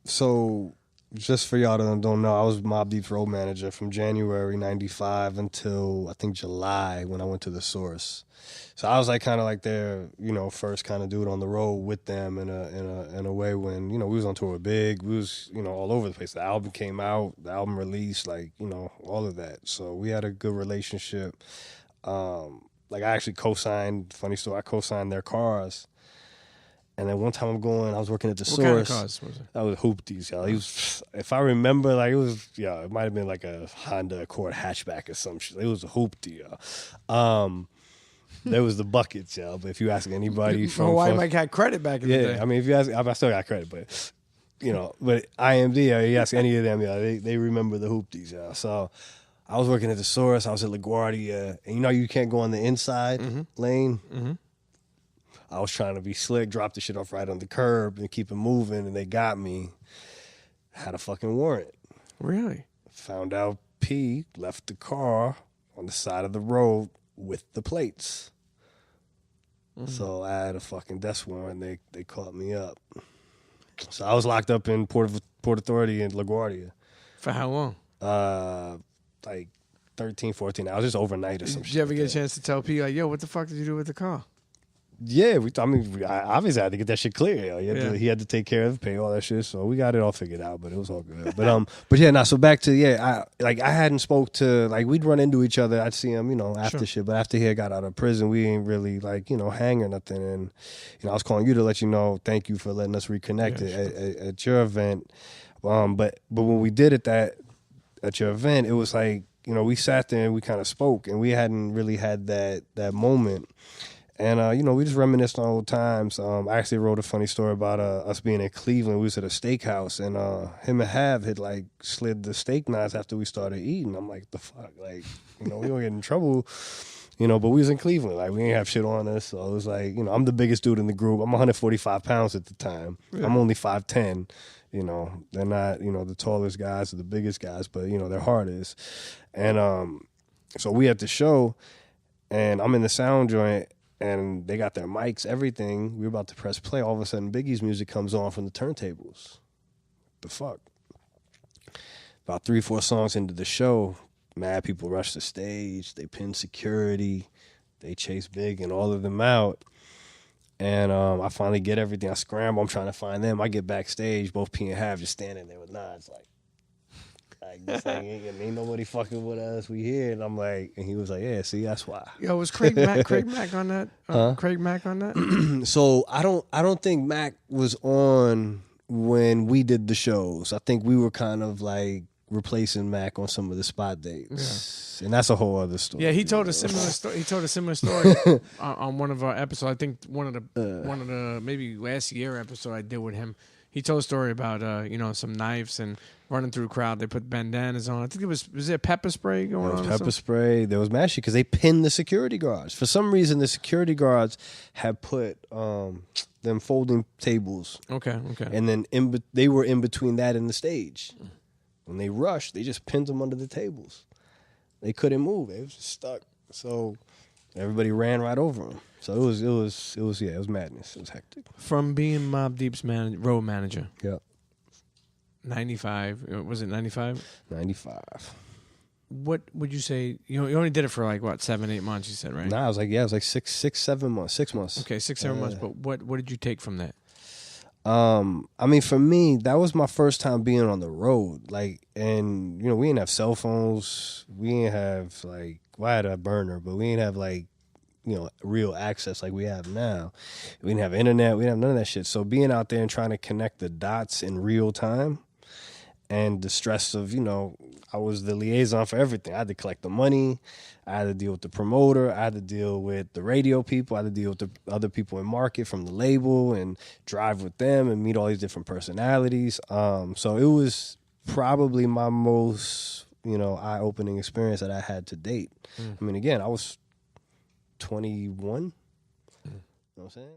So just for y'all that don't know, I was Mobb Deep's road manager from January 95 until I think July when I went to the Source. So I was like kind of like their, first kind of dude on the road with them in a way when, we was on tour with Big, we was, all over the place. The album came out, the album released, like, all of that. So we had a good relationship. Like I actually co-signed, funny story, I co-signed their cars. And then one time I was working at the Source. What kind of cars was it? That was Hoopties, y'all. He was, if I remember, like it might have been like a Honda Accord hatchback or some shit. It was a Hoopty, y'all. There was the buckets, y'all. But if you ask anybody from... Why Mike had credit back in the day. I mean, if you ask... I still got credit, but, but IMD, you ask any of them, they remember the Hoopties, y'all. So I was working at the Source. I was at LaGuardia. And you can't go on the inside lane? Mm-hmm. I was trying to be slick, drop the shit off right on the curb and keep it moving, and they got me. Had a fucking warrant. Really? Found out P left the car on the side of the road with the plates. Mm-hmm. So I had a fucking death warrant. They caught me up. So I was locked up in Port Authority in LaGuardia. For how long? Like 13, 14 hours, just overnight or some shit. Did you ever get a chance to tell P, like, yo, what the fuck did you do with the car? Yeah, I obviously had to get that shit clear. He had to take care of it, pay all that shit. So we got it all figured out, but it was all good. But yeah, so back to I hadn't spoke to, like, we'd run into each other. I'd see him, after shit. But after he got out of prison, we ain't really like hang or nothing. And I was calling you to let you know, thank you for letting us reconnect at your event. But when we did it at your event, it was like we sat there and we kind of spoke, and we hadn't really had that moment. And, we just reminisced on old times. I actually wrote a funny story about us being in Cleveland. We was at a steakhouse, and him and Hav had, like, slid the steak knives after we started eating. I'm like, the fuck? Like, we don't get in trouble, but we was in Cleveland. Like, we ain't have shit on us. So it was like, I'm the biggest dude in the group. I'm 145 pounds at the time. Yeah. I'm only 5'10". They're not, the tallest guys or the biggest guys, but, their heart is. And so we at the show, and I'm in the sound joint, and they got their mics, everything. We were about to press play. All of a sudden, Biggie's music comes on from the turntables. The fuck? About 3-4 songs into the show, mad people rush the stage. They pin security. They chase Big and all of them out. And I finally get everything. I scramble. I'm trying to find them. I get backstage. Both P and Hav just standing there with knives, like this ain't nobody fucking with us. We here, and I'm like, and he was like, yeah, see, that's why. Yo, was Craig Mack on that? Craig Mack on that? So I don't think Mac was on when we did the shows. I think we were kind of like replacing Mac on some of the spot dates, and that's a whole other story. Yeah, he told a similar story. He told a similar story on one of our episodes. I think one of the maybe last year episode I did with him. He told a story about some knives and running through a crowd. They put bandanas on. I think was there pepper spray going on? There was pepper spray. There was mad shit because they pinned the security guards. For some reason, the security guards had put them folding tables. Okay. And then they were in between that and the stage. When they rushed, they just pinned them under the tables. They couldn't move. They was just stuck. So everybody ran right over them. So it was madness. It was hectic. From being Mobb Deep's road manager. Yeah. 95. Was it 95? 95. What would you say? You only did it for like, what, 7-8 months, you said, right? Nah, it was like 7 months. 6 months. Okay, 6-7 months. But what did you take from that? I mean, for me, that was my first time being on the road. Like, and, we didn't have cell phones. We didn't have, like, I had a burner, but we didn't have, like, real access like we have now. We didn't have internet. We didn't have none of that shit. So being out there and trying to connect the dots in real time and the stress of, I was the liaison for everything. I had to collect the money. I had to deal with the promoter. I had to deal with the radio people. I had to deal with the other people in market from the label and drive with them and meet all these different personalities. So it was probably my most, eye-opening experience that I had to date. I mean, again, I was 21. You know what I'm saying?